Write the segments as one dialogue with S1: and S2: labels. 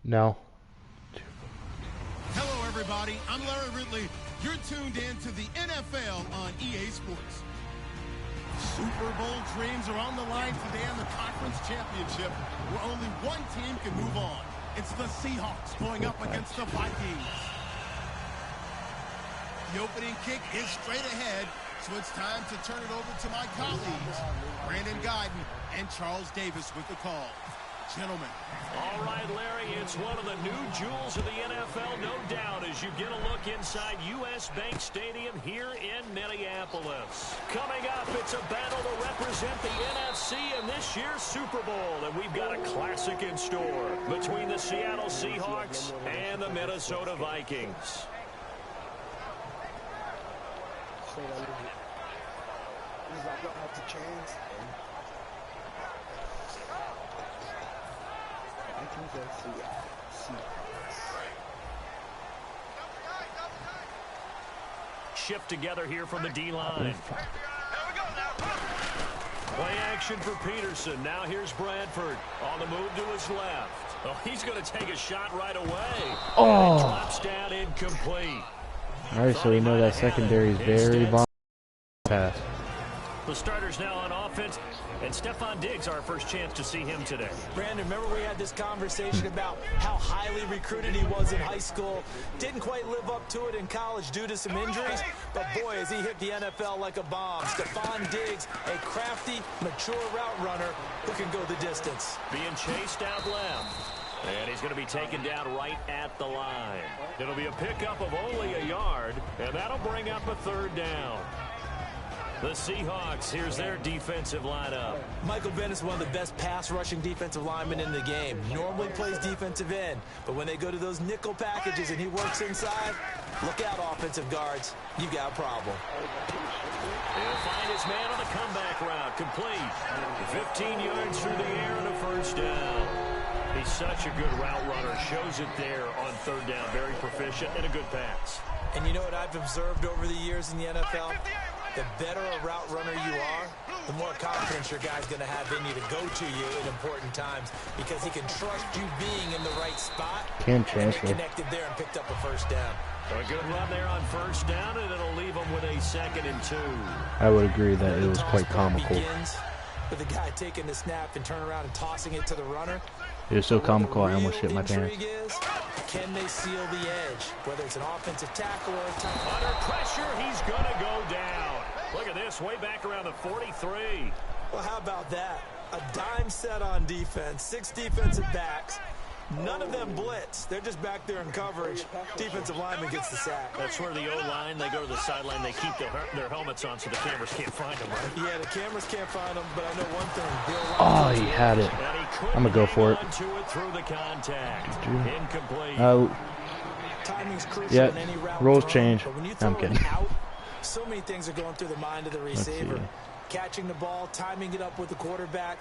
S1: No.
S2: Hello, everybody. I'm Larry Ridley. You're tuned in to the NFL on EA Sports. Super Bowl dreams are on the line today in the conference championship, where only one team can move on. It's the Seahawks going up against the Vikings. The opening kick is straight ahead, so it's time to turn it over to my colleagues, Brandon Guyton and Charles Davis with the call. Gentlemen.
S3: All right, Larry, it's one of the new jewels of the NFL, no doubt, as you get a look inside U.S. Bank Stadium here in Minneapolis. Coming up, it's a battle to represent the NFC in this year's Super Bowl, and we've got a classic in store between the Seattle Seahawks and the Minnesota Vikings. Shift together here from the D-line. Play action for Peterson. Now here's Bradford on the move to his left. Oh, he's going to take a shot right away.
S1: Oh.
S3: Drops down incomplete.
S1: All right, so we know that secondary is very vulnerable. Pass.
S3: The starters now on offense, and Stephon Diggs, our first chance to see him today.
S4: Brandon, remember we had this conversation about how highly recruited he was in high school. Didn't quite live up to it in college due to some injuries, but boy, has he hit the NFL like a bomb. Stephon Diggs, a crafty, mature route runner who can go the distance.
S3: Being chased out left. And he's going to be taken down right at the line. It'll be a pickup of only a yard, and that'll bring up a third down. The Seahawks, here's their defensive lineup.
S4: Michael Bennett is one of the best pass-rushing defensive linemen in the game. Normally plays defensive end, but when they go to those nickel packages and he works inside, look out, offensive guards. You got a problem.
S3: He'll find his man on the comeback route. Complete. 15 yards through the air and a first down. He's such a good route runner. Shows it there on third down. Very proficient and a good pass.
S4: And you know what I've observed over the years in the NFL? The better a route runner you are, the more confidence your guy's going to have in you to go to you at important times because he can trust you being in the right spot.
S1: Can't transfer.
S4: Connected there and picked up a first down.
S3: A good run there on first down, and it'll leave him with a 2nd and 2.
S1: I would agree that it was quite comical.
S4: With the guy taking the snap and turn around and tossing it to the runner.
S1: It was so comical, I almost shit my pants.
S4: Can they seal the edge? Whether it's an offensive tackle or a tight end.
S3: Under pressure, he's going to go down. Look at this, way back around the 43.
S4: Well, how about that? A dime set on defense, 6 defensive backs. None of them blitz. They're just back there in coverage. Defensive lineman gets the sack.
S3: That's where the O-line, they go to the sideline, they keep their helmets on so the cameras can't find them, right?
S4: Yeah, the cameras can't find them, but I know one thing.
S1: Oh, he had it. I'm going to go for it.
S3: Through the contact. Incomplete.
S4: Timing's crucial in any route.
S1: Rules change. I'm kidding.
S4: Out, so many things are going through the mind of the receiver. Catching the ball, timing it up with the quarterback.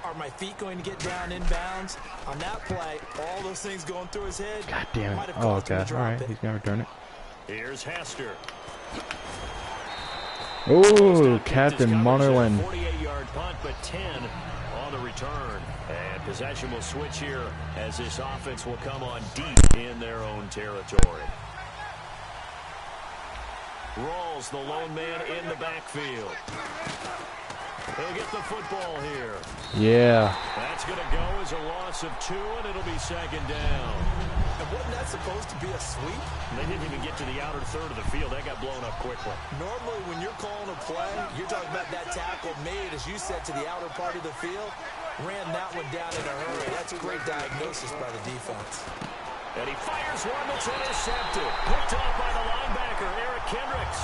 S4: Are my feet going to get down inbounds? On that play, all those things going through his head.
S1: God damn it. Oh, okay. All right. He's going to return it.
S3: Here's Hester.
S1: Oh, Captain Munnerlyn.
S3: 48-yard punt, but 10 on the return. And possession will switch here as this offense will come on deep in their own territory. Rawls, the lone man in the backfield. He'll get the football here.
S1: Yeah.
S3: That's going to go as a loss of 2, and it'll be 2nd down.
S4: And wasn't that supposed to be a sweep?
S3: They didn't even get to the outer third of the field. That got blown up quickly.
S4: Normally, when you're calling a play, you're talking about that tackle made, as you said, to the outer part of the field. Ran that one down in a hurry. That's a great diagnosis by the defense.
S3: And he fires one that's intercepted. Picked off by the linebacker, Eric Kendricks.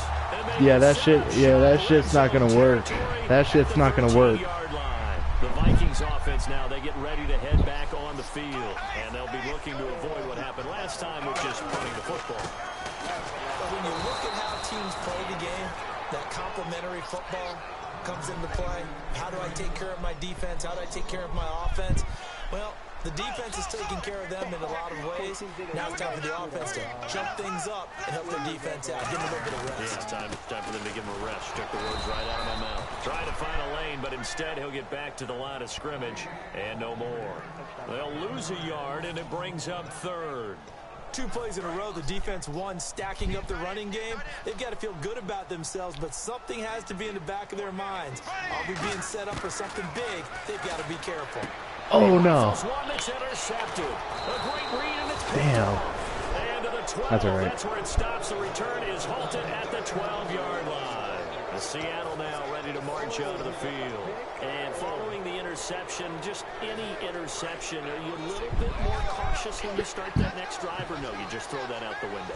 S1: Yeah, that shit's not going to work. That shit's not going to work.
S3: The Vikings offense now, they get ready to head back on the field. And they'll be looking to avoid what happened last time, which is punting the football.
S4: But when you look at how teams play the game, that complementary football comes into play. How do I take care of my defense? How do I take care of my offense? Well, the defense is taking care of them in a lot of ways. Now it's time for the offense to jump things up and help their defense out. Give them a little bit of rest.
S3: Yeah, it's time for them to give them a rest. Took the words right out of my mouth. Trying to find a lane, but instead he'll get back to the line of scrimmage and no more. They'll lose a yard, and it brings up third.
S4: 2 plays in a row, the defense won, stacking up the running game. They've got to feel good about themselves, but something has to be in the back of their minds. Are we being set up for something big? They've got to be careful.
S1: Oh, no.
S3: One that's intercepted. A great read, and it's
S1: Damn.
S3: and to the 12.
S1: That's all right.
S3: That's where it stops. The return is halted at the 12-yard line. The Seattle now ready to march out of the field. And following the interception, just any interception, are you a little bit more cautious when you start that next drive, or no, you just throw that out the window?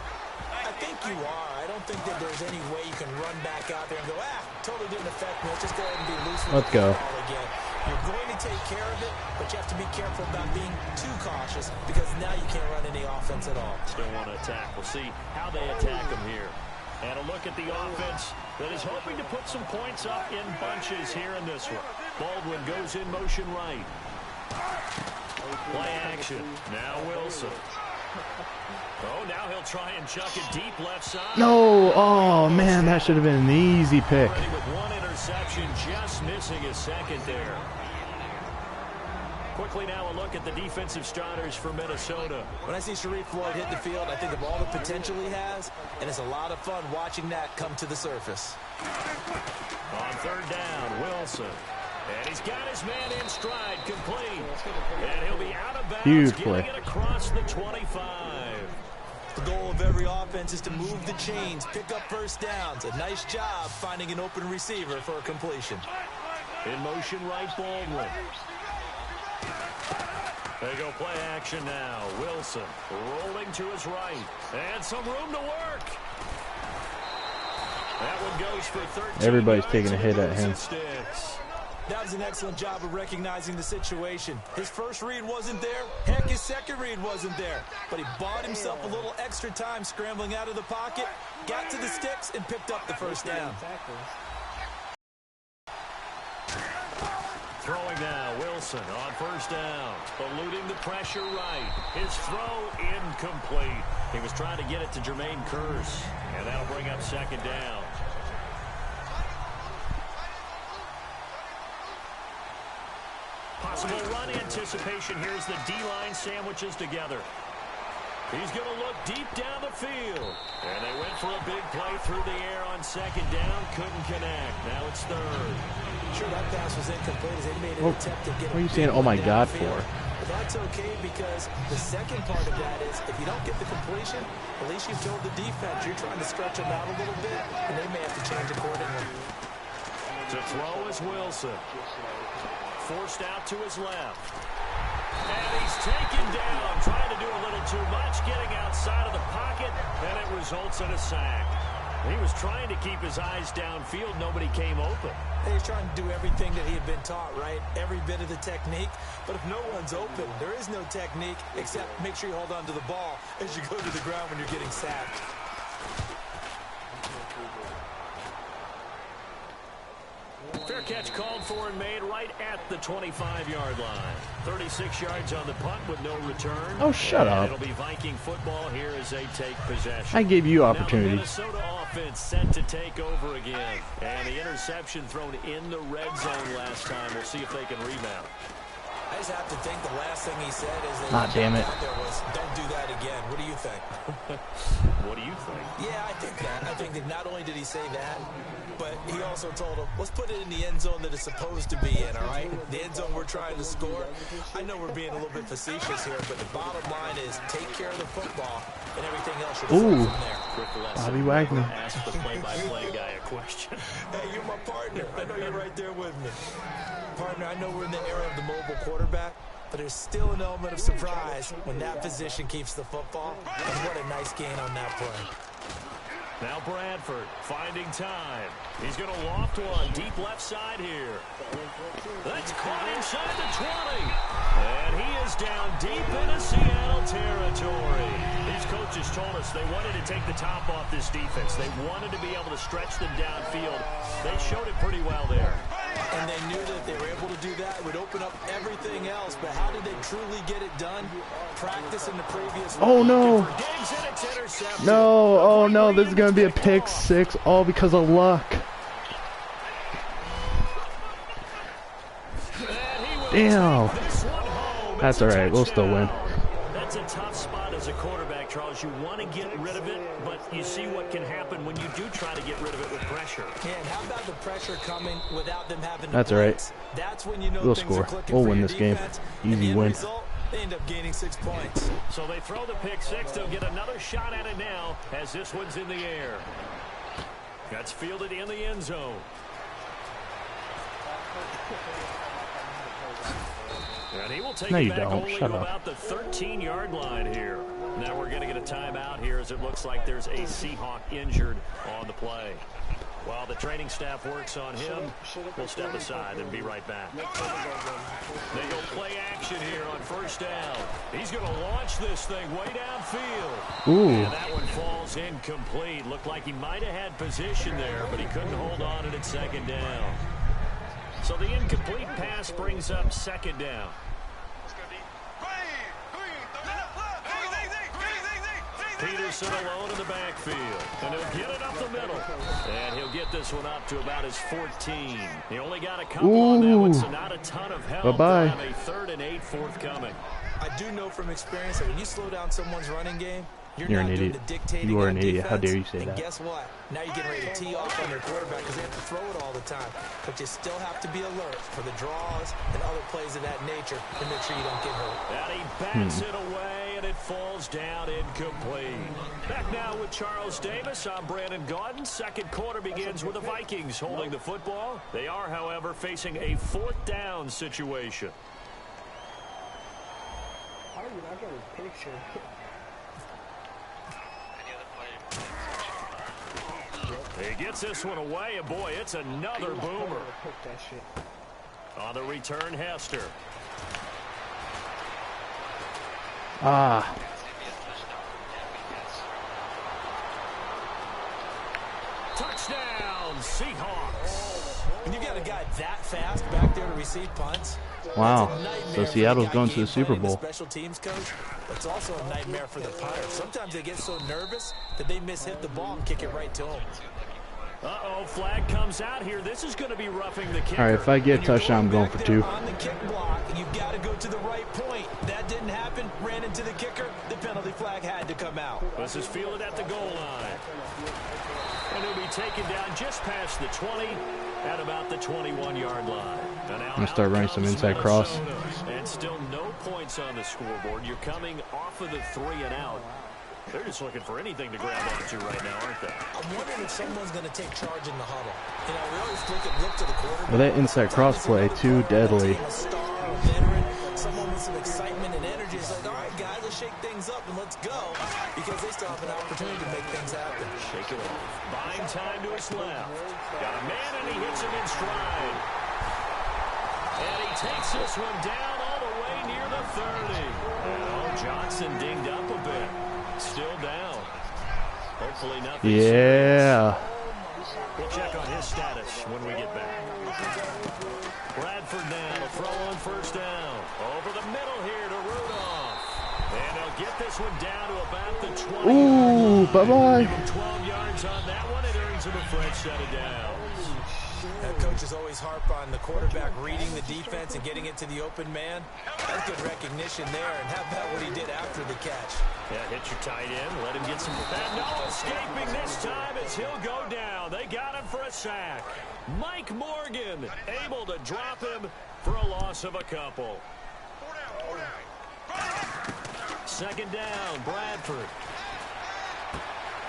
S4: I think you are. I don't think that there's any way you can run back out there and go, totally didn't affect me. Let's just go ahead and be loose with
S1: Let's go.
S4: the ball again. You're going to take care of it, but you have to be careful about being too cautious because now you can't run any offense at all.
S3: Still want to attack. We'll see how they attack them here. And a look at the offense that is hoping to put some points up in bunches here in this one. Baldwin goes in motion right. Play action. Now Wilson. Oh, now he'll try and chuck it deep left side.
S1: No. Oh, man, that should have been an easy pick.
S3: Already with one interception, just missing his second there. Quickly now a look at the defensive starters for Minnesota.
S4: When I see Sharif Floyd hit the field, I think of all the potential he has, and it's a lot of fun watching that come to the surface.
S3: On third down, Wilson. And he's got his man in stride, complete. And he'll be out of bounds,
S1: Huge
S3: getting
S1: play.
S3: it across the 25.
S4: The goal of every offense is to move the chains, pick up first downs. A nice job finding an open receiver for a completion.
S3: In motion right, Baldwin. They go play action now. Wilson rolling to his right. And some room to work. That one goes for 13.
S1: Everybody's taking a hit at him.
S4: That was an excellent job of recognizing the situation. His first read wasn't there. Heck, his second read wasn't there. But he bought himself a little extra time scrambling out of the pocket, got to the sticks, and picked up the first down.
S3: Throwing now, Wilson on first down. Eluding the pressure right. His throw incomplete. He was trying to get it to Jermaine Kearse. And that'll bring up second down. Possible run anticipation. Here's the D-line sandwiches together. He's going to look deep down the field. And they went for a big play through the air on second down. Couldn't connect. Now it's third.
S4: Sure, that pass was incomplete as they made an attempt to get
S1: What are you saying, oh my God, for?
S4: But that's okay because the second part of that is if you don't get the completion, at least you've told the defense you're trying to stretch them out a little bit, and they may have to change accordingly.
S3: To throw is Wilson. Forced out to his left. And he's taken down, trying to do a little too much, getting outside of the pocket, and it results in a sack. He was trying to keep his eyes downfield. Nobody came open.
S4: He's trying to do everything that he had been taught, right? Every bit of the technique. But if no one's open, there is no technique except make sure you hold on to the ball as you go to the ground when you're getting sacked.
S3: Fair catch called for and made right at the 25-yard line. 36 yards on the punt with no return.
S1: Oh, shut up.
S3: It'll be Viking football here as they take possession.
S1: I gave you
S3: Now
S1: opportunity.
S3: the Minnesota offense set to take over again. And the interception thrown in the red zone last time. We'll see if they can rebound.
S4: I just have to think the last thing he said is that
S1: Damn it.
S4: there was, don't do that again. What do you think?
S3: What do you think?
S4: Yeah, I think that. I think that not only did he say that, but he also told him, let's put it in the end zone that it's supposed to be in, all right? The end zone we're trying to score. I know we're being a little bit facetious here, but the bottom line is take care of the football, and everything else should
S1: Ooh.
S4: from there.
S1: Bobby Wagner.
S3: Ask the play-by-play guy a question.
S4: Hey, you're my partner. I know you're right there with me. Partner, I know we're in the era of the mobile quarterback, but there's still an element of surprise when that position keeps the football. And what a nice gain on that play.
S3: Now Bradford finding time. He's going to loft one deep left side here. That's caught inside the 20. And he is down deep into Seattle territory. These coaches told us they wanted to take the top off this defense. They wanted to be able to stretch them downfield. They showed it pretty well there.
S4: And they knew that if they were able to do that, it would open up everything else. But how did they truly get it done? Practice in the previous week.
S1: Oh, no.
S3: Diggs, and it's intercepted.
S1: No, oh no, this is going to be a pick six, all because of luck. Damn.
S3: This one home.
S1: That's all right. We'll still win.
S3: That's a tough spot as a quarterback, Charles. You want to get rid of it, but you see what can happen when you do try to get rid of it with pressure.
S4: Yeah, and how about the pressure coming without them having to
S1: That's all right.
S4: blitz? That's when you know
S1: We'll
S4: things
S1: score.
S4: are clicking
S1: We'll
S4: for
S1: win
S4: your
S1: this game.
S4: defense.
S1: Easy
S4: And the end
S1: win.
S4: result, they end up gaining 6 points.
S3: So they throw the pick six. They'll get another shot at it now as this one's in the air. That's fielded in the end zone. And he will take it back only to about the 13-yard line here. Now we're going to get a timeout here as it looks like there's a Seahawk injured on the play. While the training staff works on him, we'll step aside and be right back. They go play action here on first down. He's going to launch this thing way downfield.
S1: Ooh.
S3: And that one falls incomplete. Looked like he might have had position there, but he couldn't hold on to it at second down. So the incomplete pass brings up second down. Peterson alone in the backfield, and he'll get it up the middle. And he'll get this one up to about his 14. He only got a couple on that one, so not a ton of help.
S1: Bye-bye.
S3: They'll have a 3rd and 8 forthcoming.
S4: I do know from experience that when you slow down someone's running game,
S1: You're an idiot. You are an idiot. How dare you say that?
S4: And guess what? Now you're getting ready to tee off on your quarterback because they have to throw it all the time. But you still have to be alert for the draws and other plays of that nature to make sure you don't get hurt.
S3: And he bats it away, and it falls down incomplete. Back now with Charles Davis. I'm Brandon Gaudin. Second quarter begins with the Vikings holding the football. They are, however, facing a 4th down situation.
S5: How did I get a picture?
S3: He gets this one away, and boy, it's another boomer. On the return, Hester.
S1: Ah.
S3: Touchdown, Seahawks.
S4: When you got a guy that fast back there to receive punts.
S1: Wow. So Seattle's going to the Super Bowl.
S4: Special teams coach. It's also a nightmare for the punter. Sometimes they get so nervous that they mishit the ball and kick it right to him.
S3: Uh-oh, flag comes out here. This is going to be roughing the kicker.
S1: All right, if I get a touchdown, I'm going for 2.
S4: On the kick block, you've got to go to the right point. That didn't happen. Ran into the kicker. The penalty flag had to come out.
S3: This is fielded at the goal line. And he'll be taken down just past the 20 at about the 21-yard line.
S1: I'm going to start running some inside cross.
S3: And still no points on the scoreboard. You're coming off of the 3 and out. They're just looking for anything to grab onto right now, aren't they?
S4: I'm wondering if someone's going to take charge in the huddle. You know, we always look to the quarterback.
S1: Well, that inside cross play, too deadly.
S4: A star, a veteran, someone with some excitement and energy. It's like, all right, guys, let's shake things up and let's go. Because they still have an opportunity to make things happen.
S3: Shake it off. Buying time to his left. Got a man, and he hits him in stride. And he takes this one down all the way near the 30. And Johnson dinged up a bit. Still down. Hopefully nothing.
S1: Yeah.
S3: Serious. We'll check on his status when we get back. Bradford now to throw on first down. Over the middle here to Rudolph. And they'll get this one down to about the 20.
S1: Ooh, bye-bye.
S3: Give him 12 yards on that one. It earns him a fresh set of downs.
S4: Coaches always harp on the quarterback reading the defense and getting it to the open man. That's good recognition there. And how about what he did after the catch?
S3: Yeah, hit your tight end. Let him get some. And no escaping this time as he'll go down. They got him for a sack. Mike Morgan able to drop him for a loss of a couple. Second down, Bradford.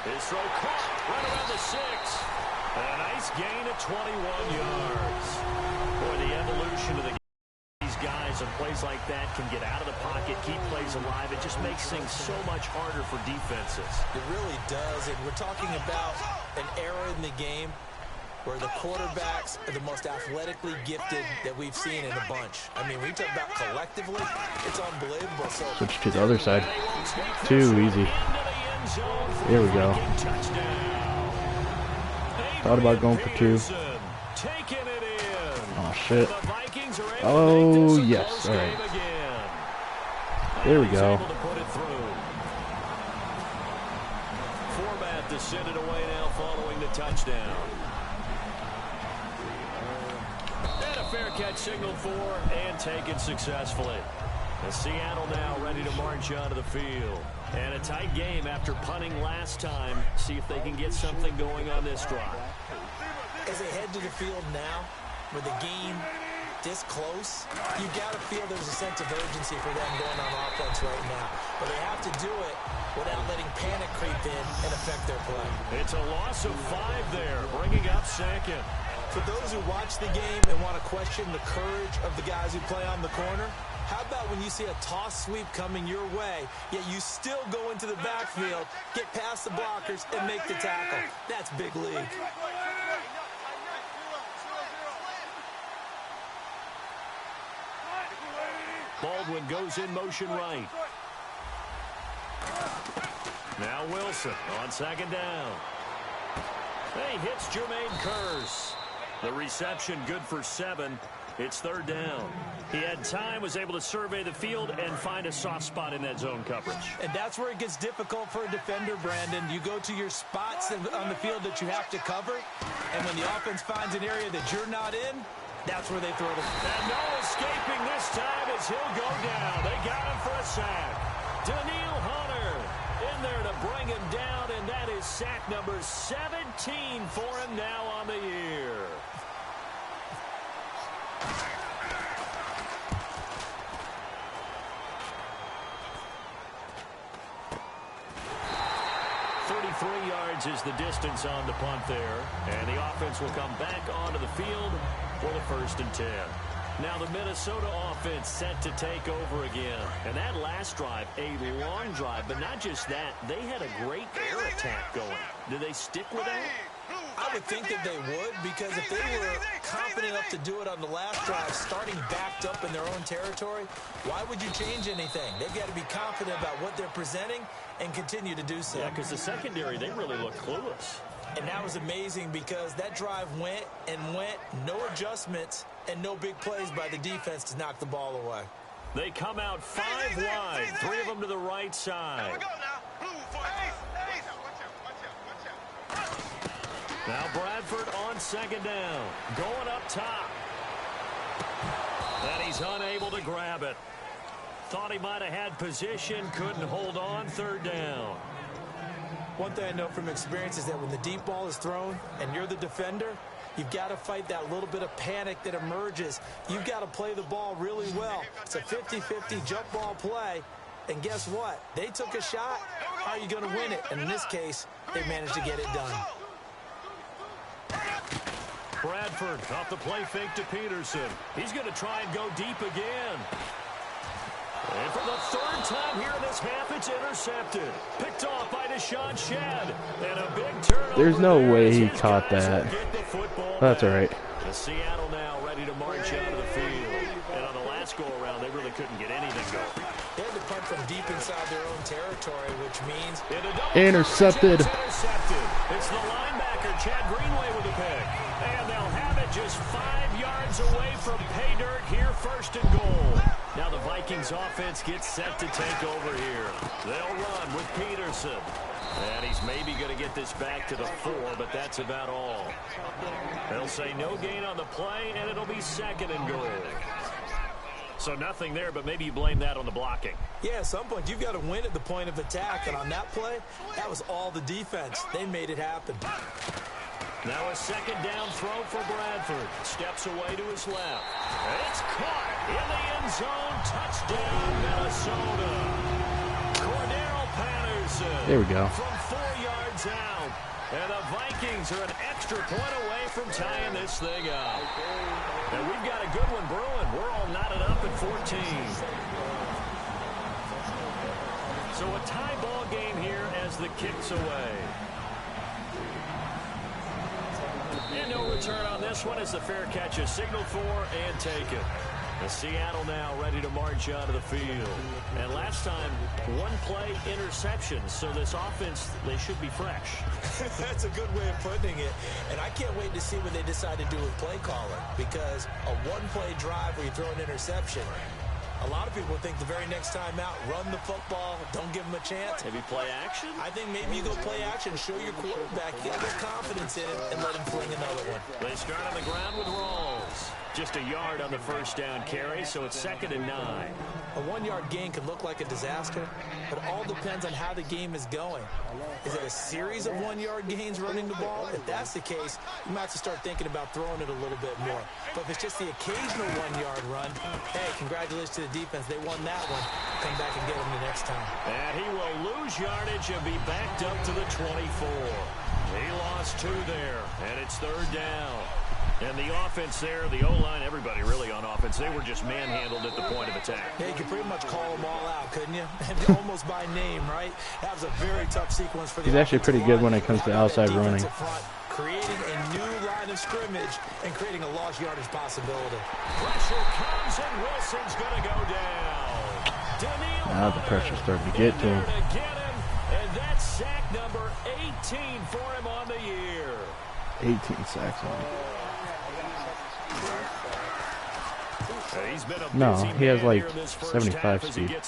S3: His throw caught right around the 6. A nice gain of 21 yards. Boy, the evolution of these guys on plays like that can get out of the pocket, keep plays alive. It just makes things so much harder for defenses.
S4: It really does. And we're talking about an era in the game where the quarterbacks are the most athletically gifted that we've seen in a bunch. I mean, when you talk about collectively, it's unbelievable. So
S1: switch to the other side. Too easy. There we go. Thought about going for 2. Oh, shit. Oh, yes. All right. There we go.
S3: Format to send it away now following the touchdown. And a fair catch signaled for and taken successfully. And Seattle now ready to march onto the field. And a tight game after punting last time. See if they can get something going on this drive.
S4: As they head to the field now, with the game this close, you got to feel there's a sense of urgency for them going on offense right now. But they have to do it without letting panic creep in and affect their play.
S3: It's a loss of 5 there, bringing up second.
S4: For those who watch the game and want to question the courage of the guys who play on the corner, how about when you see a toss sweep coming your way, yet you still go into the backfield, get past the blockers, and make the tackle? That's big league.
S3: Baldwin goes in motion right. Now Wilson on second down. He hits Jermaine Kearse. The reception good for 7. It's third down. He had time, was able to survey the field and find a soft spot in that zone coverage.
S4: And that's where it gets difficult for a defender, Brandon. You go to your spots on the field that you have to cover, and when the offense finds an area that you're not in, that's where they throw the ball.
S3: And no escaping this time as he'll go down. They got him for a sack. Daniil Hunter in there to bring him down, and that is sack number 17 for him now on the year. Yards is the distance on the punt there, and the offense will come back onto the field for the 1st and 10. Now the Minnesota offense set to take over again, and that last drive, a long drive, but not just that, they had a great air attack going. Do they stick with that?
S4: I would think that they would, because if they were confident enough to do it on the last drive, starting backed up in their own territory, why would you change anything? They've got to be confident about what they're presenting and continue to do so.
S3: Yeah, because the secondary, they really look clueless.
S4: And that was amazing because that drive went and went, no adjustments and no big plays by the defense to knock the ball away.
S3: They come out 5 wide, 3 of them to the right side. Now Bradford on second down, going up top. And he's unable to grab it. Thought he might have had position, couldn't hold on, third down.
S4: One thing I know from experience is that when the deep ball is thrown and you're the defender, you've got to fight that little bit of panic that emerges. You've got to play the ball really well. It's a 50-50 jump ball play. And guess what? They took a shot. How are you going to win it? And in this case, they managed to get it done.
S3: Bradford off the play fake to Peterson. He's going to try and go deep again. And for the 3rd time here in this half, it's intercepted. Picked off by Deshaun Shedd. And a big turnover.
S1: There's no way he caught that. That's all right.
S3: The Seattle now ready to march out of the field. And on the last go-around, they really couldn't get anything going.
S4: They had to punt from deep inside their own territory, which means...
S1: Intercepted.
S3: It's the linebacker, Chad Greenway, with the pick. And they'll have it just 5 yards away from pay dirt here, 1st and goal. Now the Vikings offense gets set to take over here. They'll run with Peterson. And he's maybe going to get this back to the 4, but that's about all. They'll say no gain on the play, and it'll be 2nd and goal. So nothing there, but maybe you blame that on the blocking.
S4: Yeah, at some point, you've got to win at the point of attack. And on that play, that was all the defense. They made it happen.
S3: Now a 2nd down throw for Bradford. Steps away to his left. It's caught in the end zone. Touchdown, Minnesota. Cordero Patterson.
S1: There we go.
S3: From 4 yards out. And the Vikings are an extra point away from tying this thing up. And we've got a good one brewing. We're all knotted up at 14. So a tie ball game here as the kick's away. And no return on this one as the fair catch is signaled for and taken. The Seattle now ready to march out of the field. And last time, 1 play interception. So this offense, they should be fresh.
S4: That's a good way of putting it. And I can't wait to see what they decide to do with play calling. Because a 1-play drive where you throw an interception, a lot of people think the very next time out, run the football, don't give them a chance.
S3: Maybe play action?
S4: I think maybe you go play action, show your quarterback, get a little confidence in it, and let him fling another one.
S3: They start on the ground with Rawls. Just a yard on the first down carry, so it's 2nd and 9.
S4: A 1-yard gain could look like a disaster, but it all depends on how the game is going. Is it a series of 1-yard gains running the ball? If that's the case, you might have to start thinking about throwing it a little bit more. But if it's just the occasional 1-yard run, hey, congratulations to the defense. They won that one. Come back and get them the next time.
S3: And he will lose yardage and be backed up to the 24. He lost 2 there, and it's 3rd down. And the offense there, the O-line, everybody really on offense, they were just manhandled at the point of attack.
S4: Yeah, you could pretty much call them all out, couldn't you? Almost by name, right? That was a very tough sequence for the
S6: He's actually pretty good when it comes to outside running.
S4: Creating a new line of scrimmage and creating a lost yardage possibility.
S3: Pressure comes, and Wilson's going to go down.
S6: Now the pressure's starting to get to him.
S3: And that's sack number 18 for him on the year.
S6: 18 sacks on him. No, he has like 75 speed.
S3: They'll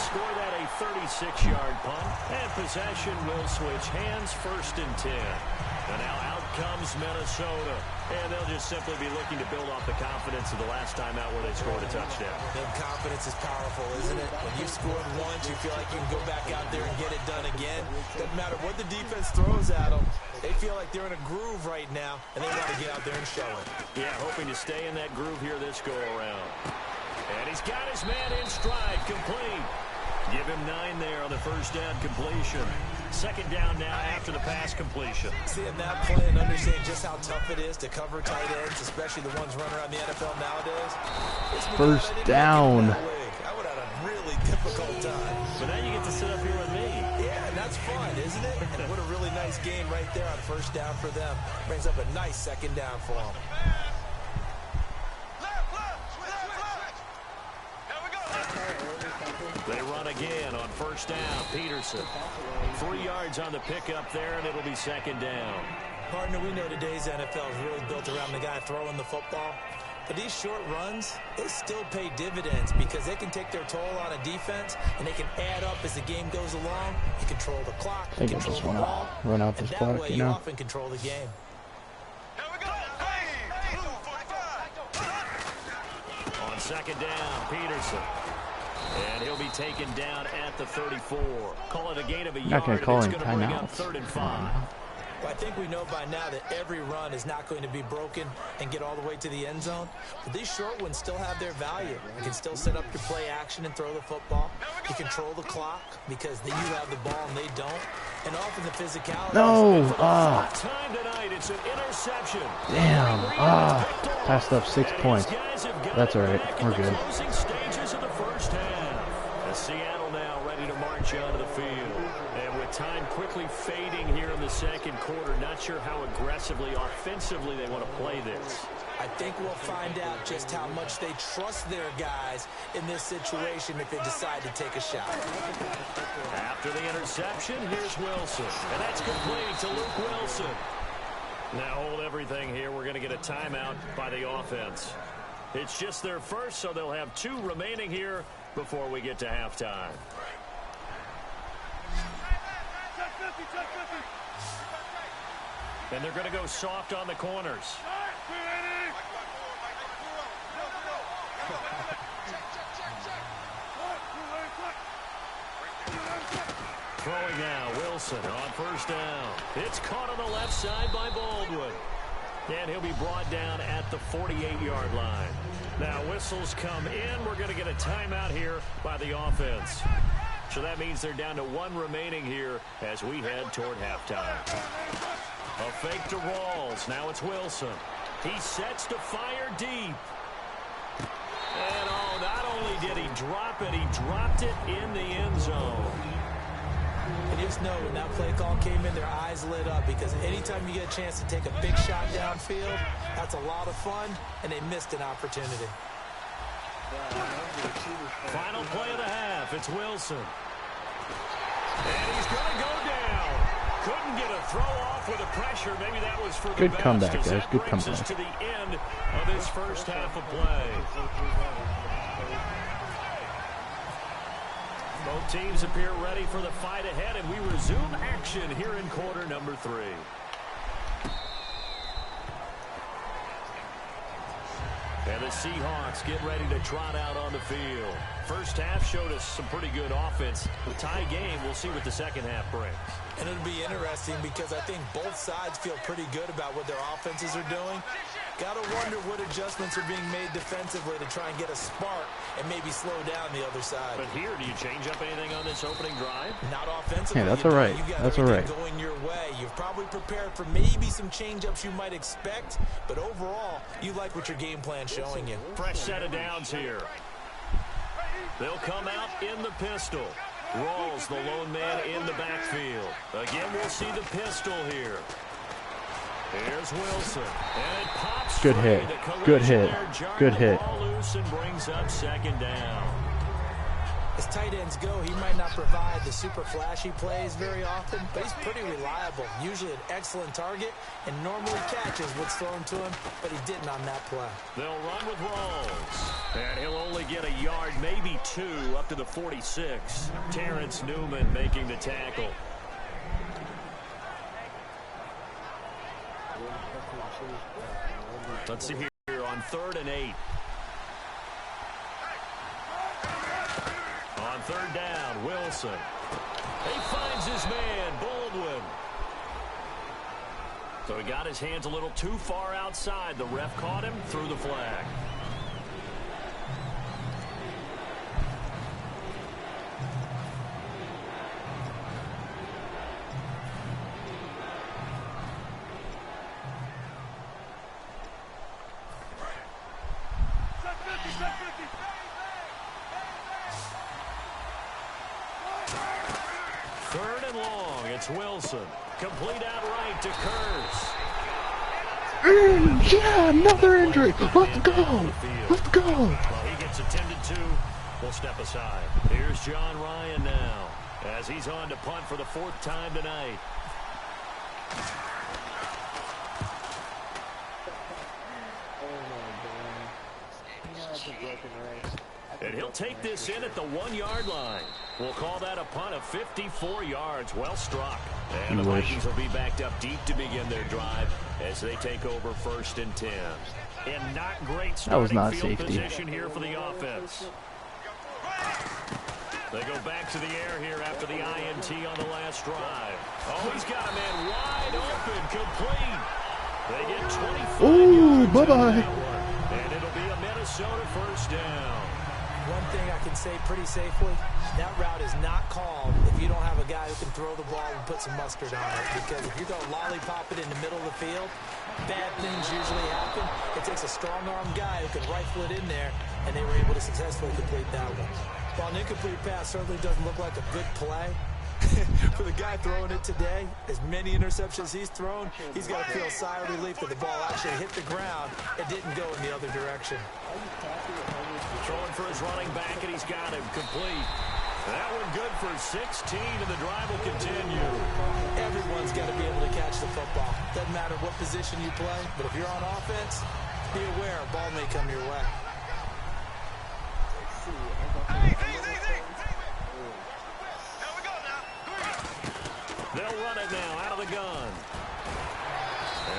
S3: score that a 36-yard punt, and possession will switch hands, 1st and 10. And now out comes Minnesota, and they'll just simply be looking to build off the confidence of the last time out where they scored a touchdown.
S4: And confidence is powerful, isn't it? When you've scored once, you feel like you can go back out there and get it done again. Doesn't matter what the defense throws at them. They feel like they're in a groove right now, and they want to get out there and show it.
S3: Yeah, hoping to stay in that groove here this go-around. And he's got his man in stride, complete. Give him 9 there on the first down completion. 2nd down now after the pass completion.
S4: Seeing that play and understanding just how tough it is to cover tight ends, especially the ones running around the NFL nowadays.
S6: First down.
S4: I would have had a really difficult time.
S3: But now you get to sit up here with me.
S4: Yeah, and that's fun, isn't it? And what a really nice game right there on first down for them. Brings up a nice 2nd down for them.
S3: They run again on first down. Peterson. 3 yards on the pickup there, and it'll be 2nd down.
S4: Partner, we know today's NFL is really built around the guy throwing the football. But these short runs, they still pay dividends because they can take their toll on a defense, and they can add up as the game goes along. You control the clock,
S6: I think I just want to run out this clock, you know.
S4: You often control the game.
S3: On 2nd down, Peterson. And he'll be taken down at the 34. Call it a gain of a yard.
S6: Not going to call him
S3: It's going to bring
S6: timeout.
S3: up 3rd and 5.
S4: Well, I think we know by now that every run is not going to be broken and get all the way to the end zone. But these short ones still have their value. You can still set up your play action and throw the football. You control the clock because you have the ball and they don't. And often the physicality.
S6: No.
S3: Time tonight, it's an interception.
S6: Damn. Passed up 6 points. That's all right. We're good.
S3: Closing stages of the first half. Seattle now ready to march onto the field. And with time quickly fading here in the 2nd quarter, not sure how aggressively, offensively they want to play this.
S4: I think we'll find out just how much they trust their guys in this situation if they decide to take a shot.
S3: After the interception, here's Wilson. And that's complete to Luke Wilson. Now hold everything here. We're going to get a timeout by the offense. It's just their first, so they'll have 2 remaining here before we get to halftime. And they're going to go soft on the corners. Throwing now, Wilson on first down. It's caught on the left side by Baldwin. And he'll be brought down at the 48-yard line. Now whistles come in. We're going to get a timeout here by the offense. So that means they're down to 1 remaining here as we head toward halftime. A fake to Rawls. Now it's Wilson. He sets to fire deep. And not only did he drop it, he dropped it in the end zone.
S4: And just know when that play call came in, their eyes lit up because anytime you get a chance to take a big shot downfield, that's a lot of fun, and they missed an opportunity.
S3: Final play of the half. It's Wilson. And he's going to go down. Couldn't get a throw off with the pressure. Maybe that was for the
S6: good
S3: best,
S6: comeback, guys. Good comeback.
S3: Us to the end of this first half of play. Both teams appear ready for the fight ahead, and we resume action here in quarter number 3. And the Seahawks get ready to trot out on the field. First half showed us some pretty good offense. The tie game, we'll see what the second half brings.
S4: And it'll be interesting because I think both sides feel pretty good about what their offenses are doing. Got to wonder what adjustments are being made defensively to try and get a spark and maybe slow down the other side.
S3: But here, do you change up anything on this opening drive?
S4: Not offensively.
S6: Yeah, that's all right. That's all right.
S4: Going your way. You've probably prepared for maybe some change-ups you might expect, but overall, you like what your game plan's showing you.
S3: Fresh set of downs here. They'll come out in the pistol. Rawls, the lone man in the backfield. Again, we'll see the pistol here. Here's Wilson. And it pops.
S6: Good hit. Good hit. Good hit.
S3: Ball loose and brings up second down.
S4: As tight ends go, he might not provide the super flashy plays very often, but he's pretty reliable. Usually an excellent target and normally catches what's thrown to him, but he didn't on that play.
S3: They'll run with Rawls. And he'll only get a yard, maybe two, up to the 46. Terrence Newman making the tackle. Let's see here on 3rd and 8. On 3rd down, Wilson. He finds his man, Baldwin. So he got his hands a little too far outside. The ref caught him, threw the flag. Wilson. Complete outright to Kurz.
S6: Yeah, another injury. Let's go. Let's go.
S3: Well, he gets attended to. We'll step aside. Here's John Ryan now as he's on to punt for the 4th time tonight. And he'll take this in at the 1-yard line. We'll call that a punt of 54 yards. Well struck. And the Vikings will be backed up deep to begin their drive as they take over 1st and 10. And not great starting field position here for the offense. They go back to the air here after the INT on the last drive. Oh, he's got a man wide open, complete. They get 25
S6: Ooh, bye-bye.
S3: And it'll be a Minnesota 1st down.
S4: One thing I can say pretty safely, that route is not called if you don't have a guy who can throw the ball and put some mustard on it. Because if you're going to lollipop it in the middle of the field, bad things usually happen. It takes a strong-arm guy who can rifle it in there, and they were able to successfully complete that one. While an incomplete pass certainly doesn't look like a good play, for the guy throwing it today, as many interceptions he's thrown, he's got to feel a sigh of relief that the ball actually hit the ground and didn't go in the other direction.
S3: Throwing for his running back, and he's got him complete. That one good for 16, and the drive will continue.
S4: Everyone's got to be able to catch the football. Doesn't matter what position you play, but if you're on offense, be aware a ball may come your way.
S3: They'll run it now out of the gun.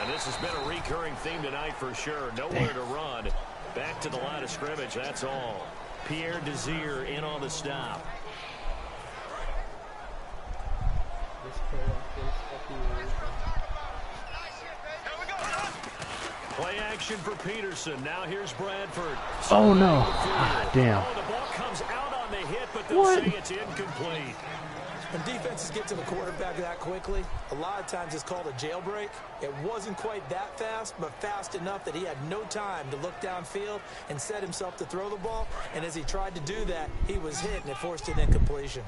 S3: And this has been a recurring theme tonight for sure. Nowhere to run. Back to the line of scrimmage, that's all. Pierre Desir in on the stop. Play action for Peterson. Now here's Bradford.
S6: Oh, no. Ah, damn.
S3: Oh, the ball comes out on the hit, but they'll say it's incomplete.
S4: When defenses get to the quarterback that quickly, a lot of times it's called a jailbreak. It wasn't quite that fast, but fast enough that he had no time to look downfield and set himself to throw the ball. And as he tried to do that, he was hit, and it forced an incompletion.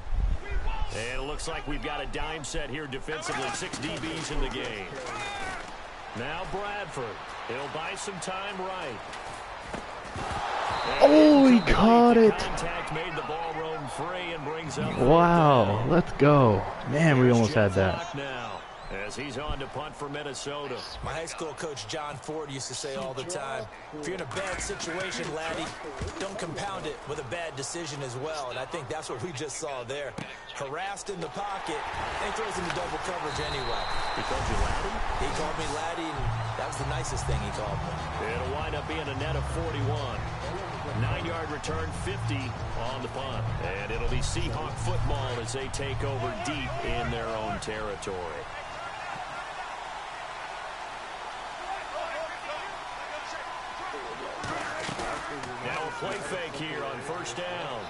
S3: And it looks like we've got a dime set here defensively. 6 DBs in the game. Now Bradford. He'll buy some time right.
S6: Oh, he caught it.
S3: Contact made the ball roam free and brings up.
S6: Wow, let's go. Man, we almost had that.
S3: Now, as he's on to punt for Minnesota.
S4: My high school coach John Ford used to say all the time, if you're in a bad situation, laddie, don't compound it with a bad decision as well. And I think that's what we just saw there. Harassed in the pocket, and throws into double coverage anyway.
S3: He called you laddie?
S4: He called me laddie, and that was the nicest thing he called me.
S3: It'll wind up being a net of 41. 9-yard return, 50 on the punt. And it'll be Seahawk football as they take over deep in their own territory. Now a play fake here on first down.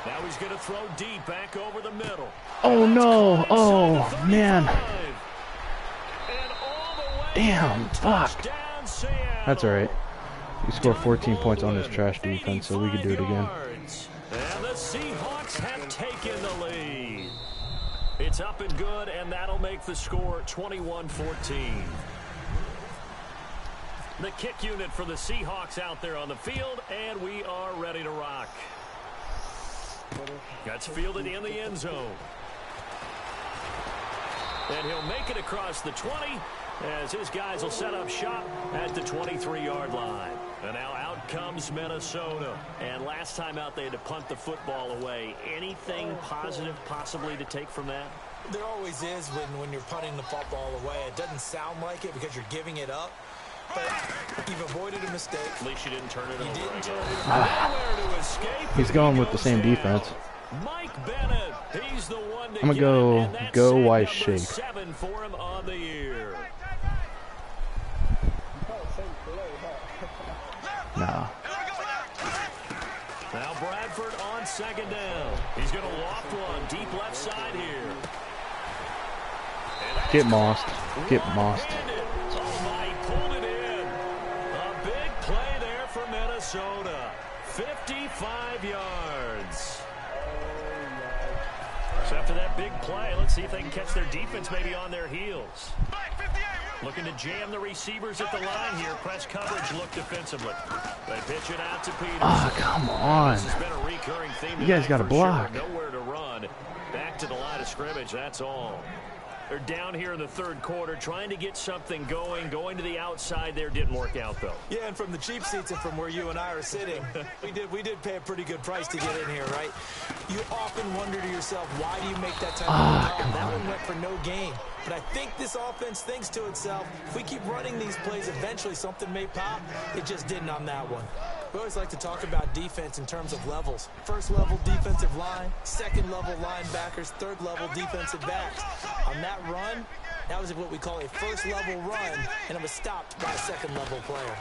S3: Now he's going to throw deep back over the middle.
S6: Oh, no. Oh, man. Damn, fuck. That's all right. We scored 14 points on this trash defense, so we could do it again.
S3: And the Seahawks have taken the lead. It's up and good, and that'll make the score 21-14. The kick unit for the Seahawks out there on the field, and we are ready to rock. That's fielded in the end zone. And he'll make it across the 20 as his guys will set up shop at the 23-yard line. And now out comes Minnesota. And last time out they had to punt the football away. Anything positive possibly to take from that?
S4: There always is when you're punting the football away. It doesn't sound like it because you're giving it up. But you've avoided a mistake.
S3: At least you didn't turn it over.
S4: You didn't turn it
S3: over.
S6: He's going with the same defense.
S3: Mike Bennett, he's the one to
S6: I'm going to go wise shake.
S3: 7 for him on the year.
S6: Nah.
S3: Now Bradford on second down. He's going to loft one deep left side here.
S6: Get mossed. Get mossed.
S3: Pulled it in. A big play there for Minnesota. 55 yards. So after that big play, let's see if they can catch their defense maybe on their heels. Looking to jam the receivers at the line here. Press coverage look defensively. They pitch it out to Peters.
S6: Oh, come on.
S3: This has been a recurring theme.
S6: You guys got to block.
S3: Sure. Nowhere to run. Back to the line of scrimmage, that's all. They're down here in the third quarter, trying to get something going. Going to the outside there didn't work out, though.
S4: Yeah, and from the cheap seats and from where you and I are sitting, we did pay a pretty good price to get in here, right? You often wonder to yourself, why do you make that type of call? That one went for no gain. But I think this offense thinks to itself, if we keep running these plays, eventually something may pop. It just didn't on that one. We always like to talk about defense in terms of levels. First level defensive line, second level linebackers, third level defensive backs. On that run, that was what we call a first level run, and it was stopped by a second level player.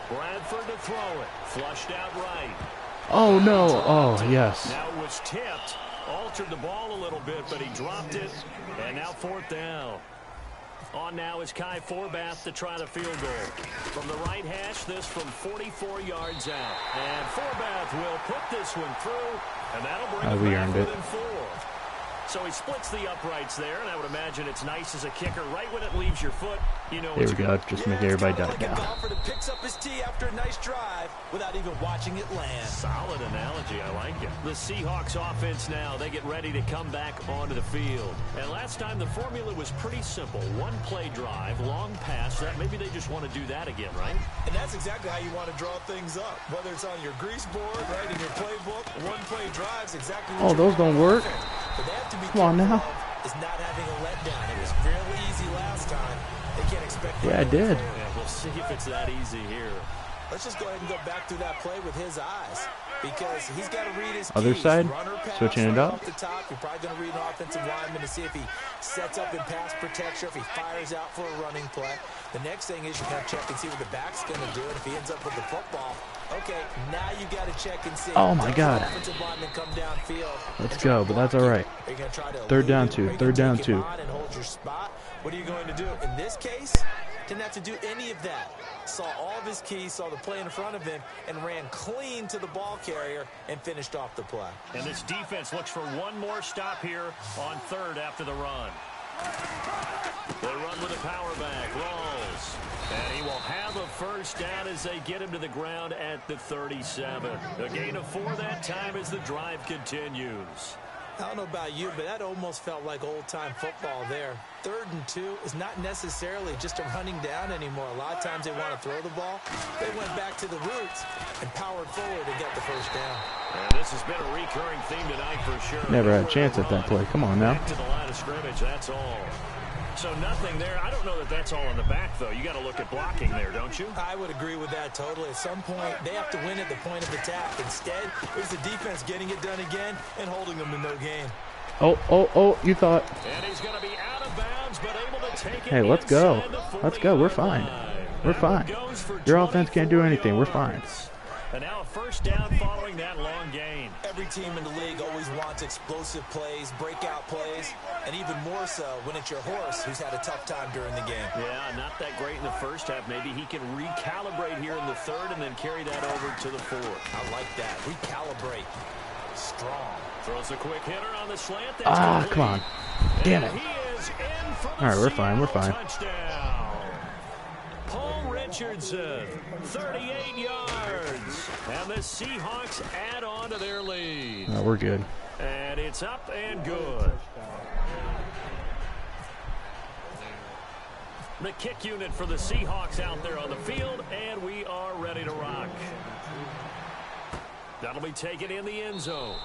S3: Bradford to throw it. Flushed out right.
S6: Oh, no. Oh, yes.
S3: Now it was tipped. Altered the ball a little bit, but he dropped it. And now fourth down. On now is Kai Forbath to try the field goal. From the right hash, this from 44 yards out. And Forbath will put this one through, and that'll bring it back within 4. So he splits the uprights there, and I would imagine it's nice as a kicker. Right when it leaves your foot, you know
S6: there
S3: it's
S6: we go.
S3: good.
S6: Just make everybody die down.
S4: A golfer that picks up his tee after a nice drive without even watching it land.
S3: Solid analogy. I like it. The Seahawks offense now, they get ready to come back onto the field. And last time the formula was pretty simple. One play drive, long pass. That maybe they just want to do that again, right?
S4: And that's exactly how you want to draw things up. Whether it's on your grease board, right, in your playbook, one play drives exactly what
S6: those don't work.
S4: But they have to be
S6: Come on now.
S4: Is not having a letdown. It was real easy last time. They can't expect.
S6: Yeah, I did.
S3: Yeah, we'll see if it's that easy here.
S4: Let's just go ahead and go back through that play with his eyes, because he's got to read his
S6: other
S4: keys.
S6: side,
S4: Runner pass,
S6: switching it up.
S4: Off the top, you're probably going to read an offensive lineman to see if he sets up in pass protection, if he fires out for a running play. The next thing is you got to check and see what the back's going to do, and if he ends up with the football. Okay, now you got to check and see.
S6: Oh my God.
S4: Offensive lineman come downfield.
S6: Let's go, but that's all right.
S4: Are you going to try to
S6: Third down
S4: elude him?
S6: two.
S4: Are you
S6: Third
S4: gonna
S6: down
S4: take him
S6: two.
S4: on and hold your spot? What are you going to do? In this case, didn't have to do any of that. Saw all of his keys, saw the play in front of him, and ran clean to the ball carrier and finished off the play.
S3: And this defense looks for one more stop here on third after the run. They run with a power back. Rolls. And he will have a first down as they get him to the ground at the 37. A gain of 4 that time as the drive continues.
S4: I don't know about you, but that almost felt like old-time football there. 3rd and 2 is not necessarily just a running down anymore. A lot of times they want to throw the ball. They went back to the roots and powered forward to get the first down.
S3: And this has been a recurring theme tonight for sure.
S6: Never had a chance at that play. Come on now.
S3: Back to the line of scrimmage, that's all. So nothing there. I don't know that that's all in the back, though. You got to look at blocking there, don't you?
S4: I would agree with that totally. At some point, they have to win at the point of attack. Instead, it was the defense getting it done again and holding them in no game.
S6: Oh, you thought.
S3: And he's going to be out of bounds, but able to take it.
S6: Hey, let's go. Let's go. We're fine. We're fine. Your offense can't do anything. We're fine.
S3: And now a first down following that long gain.
S4: Every team in the league always wants explosive plays, breakout plays, and even more so when it's your horse who's had a tough time during the game.
S3: Yeah, not that great in the first half. Maybe he can recalibrate here in the third and then carry that over to the fourth.
S4: I like that. Recalibrate. Strong.
S3: Throws a quick hitter on the slant.
S6: That's come on. Damn it.
S3: All
S6: right, we're fine. We're fine.
S3: Touchdown. Paul Richardson, 38 yards. And the Seahawks add on to their lead.
S6: No, we're good.
S3: And it's up and good. The kick unit for the Seahawks out there on the field, and we are ready to rock. That'll be taken in the end zone.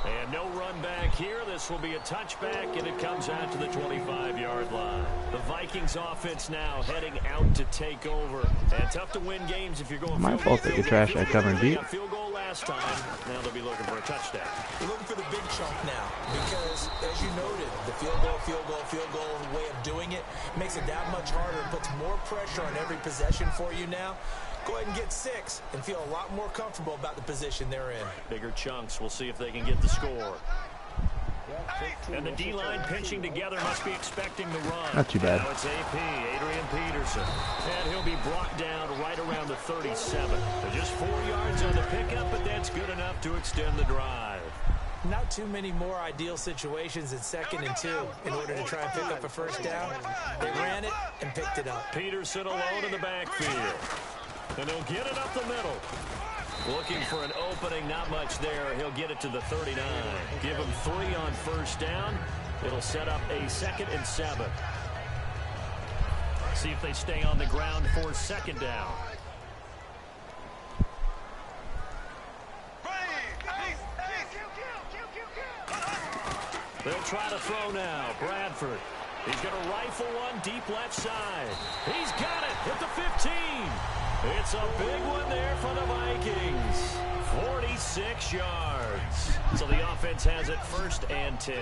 S3: And no run back here. This will be a touchback, and it comes out to the 25-yard line. The Vikings offense now heading out to take over. And tough to win games if you're going.
S6: My fault that you trashed that cover and beat.
S3: Field goal last time. Now they'll be looking for a touchdown.
S4: We're looking for the big chunk now because, as you noted, the field goal way of doing it makes it that much harder and puts more pressure on every possession for you now. Go ahead and get 6 and feel a lot more comfortable about the position they're in.
S3: Bigger chunks. We'll see if they can get the score. And the D-line pinching together must be expecting the run.
S6: Not too bad.
S3: Now it's AP, Adrian Peterson. And he'll be brought down right around the 37. Just 4 yards on the pickup, but that's good enough to extend the drive.
S4: Not too many more ideal situations in 2nd and 2 in order to try and pick up a first down. They ran it and picked it up.
S3: Peterson alone in the backfield. And he'll get it up the middle. Looking for an opening, not much there. He'll get it to the 39. Give him 3 on first down. It'll set up a 2nd and 7. See if they stay on the ground for 2nd down. They'll try to throw now. Bradford. He's going to rifle one deep left side. He's got it at the 15. It's a big one there for the Vikings. 46 yards. So the offense has it 1st and 10.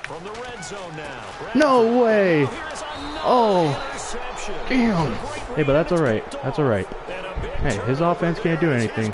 S3: From the red zone now.
S6: No way. Oh, damn. Hey, but that's all right. That's all right. Hey, his offense can't do anything.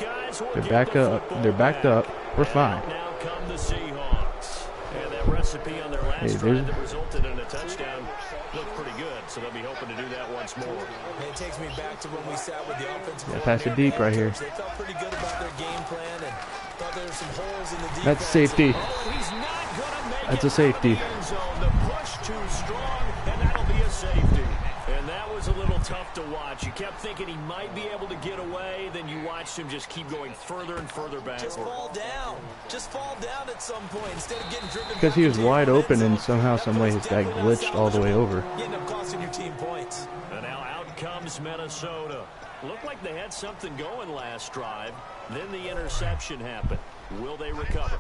S6: They're back up. They're backed up. We're fine.
S3: Now come the Seahawks. And that recipe on their last drive that resulted in a touchdown looked pretty good. So they'll be hoping to do that once more.
S4: And it takes me back to when we sat with the offensive
S6: Yeah, pass it deep right here.
S4: They felt pretty good about their game plan and thought there were some holes in the defense.
S6: That's safety.
S3: He's not gonna make
S6: That's a safety.
S3: The push too strong, and that'll be a safety. And that was a little tough to watch. You kept thinking he might be able to get away, then you watched him just keep going further and further back.
S4: Just fall down. Just fall down at some point instead of getting driven.
S6: Because he was wide open and somehow, some way, his guy glitched all the way over.
S4: Getting up costing your team points.
S3: And now out comes Minnesota. Looked like they had something going last drive. Then the interception happened. Will they recover?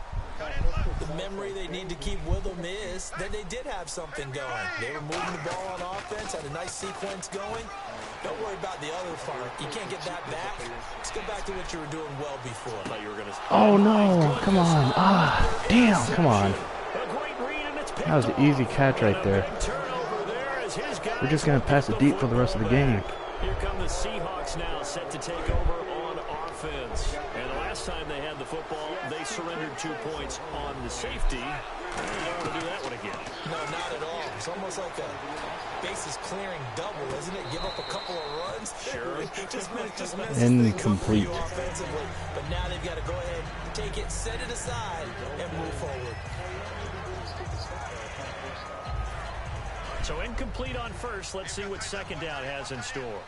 S4: The memory they need to keep with them is that they did have something going. They were moving the ball on offense, had a nice sequence going. Don't worry about the other part. You can't get that back. Let's go back to what you were doing well before.
S3: I thought you were gonna...
S6: Oh, no. Come on. Ah, damn. Come on. That was an easy catch right there. We're just going to pass it deep for the rest of the game.
S3: Here come the Seahawks now, set to take over on offense. And the last time they had the football, they surrendered 2 points on the safety. You don't want to do that one again.
S4: No, not at all. It's almost like a bases clearing double, isn't it? Give up a couple of runs.
S3: Sure.
S4: just
S6: Incomplete.
S4: Offensively. But now they've got to go ahead, take it, set it aside, and move forward.
S3: So incomplete on first. Let's see what 2nd down has in store.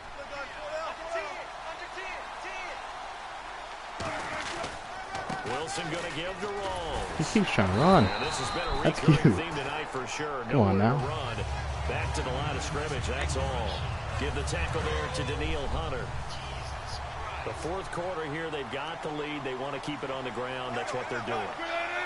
S3: Wilson going to give to Rawls.
S6: He keeps trying to run.
S3: And this has been a
S6: That's
S3: recurring
S6: cute.
S3: theme tonight for sure.
S6: Go on now.
S3: Run. Back to the line of scrimmage. That's all. Give the tackle there to Daniil Hunter. The fourth quarter here, they've got the lead. They want to keep it on the ground. That's what they're doing.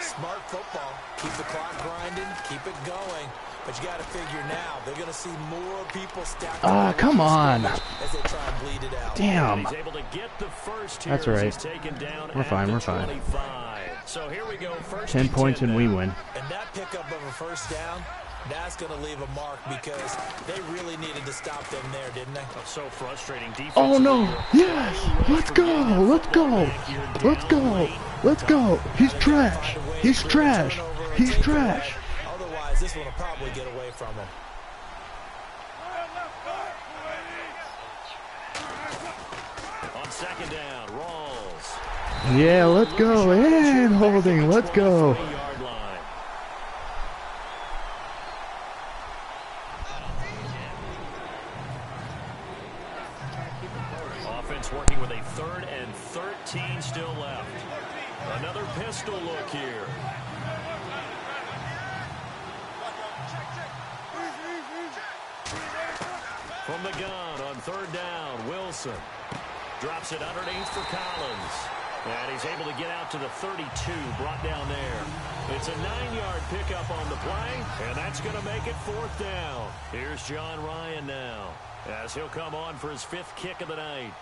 S4: Smart football. Keep the clock grinding. Keep it going. But you got to figure now, they're going to see more people stacked up.
S6: Come on.
S4: As they try and bleed it out.
S6: Damn.
S3: He's able to get the first here.
S6: That's all right.
S3: He's taken down
S6: We're fine. We're
S3: 25.
S6: fine.
S3: So here we go. First
S6: 10 points and we win.
S4: And that pickup of a first down, that's going to leave a mark because they really needed to stop them there, didn't they?
S3: So frustrating.
S6: Oh, no. Yes. Let's go. Let's go. Let's go. Let's go. He's trash. He's trash. He's trash.
S4: Otherwise, this one will probably get away from him.
S3: On second down, Rawls.
S6: Yeah, let's go. And holding. Let's go.
S3: Offense working with a 3rd and 13 still left. Another pistol look here. From the gun on 3rd down, Wilson drops it underneath for Collins. And he's able to get out to the 32, brought down there. It's a 9-yard pickup on the play, and that's going to make it 4th down. Here's John Ryan now, as he'll come on for his 5th kick of the night.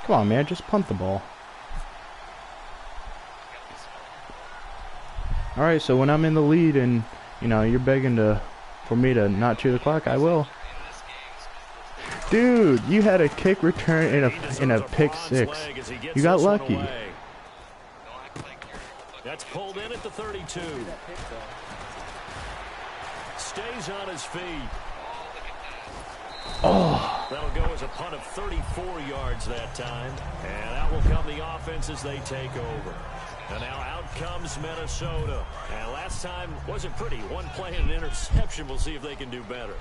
S6: Come on, man. Just punt the ball. All right, so when I'm in the lead and, you know, you're begging for me to not chew the clock, I will. Dude, you had a kick return in a pick six. You got lucky.
S3: That's pulled in at the 32. Stays on his feet.
S6: Oh.
S3: That'll go as a punt of 34 yards that time. And out will come the offense as they take over. And now out comes Minnesota. And last time wasn't pretty. One play and an interception. We'll see if they can do better.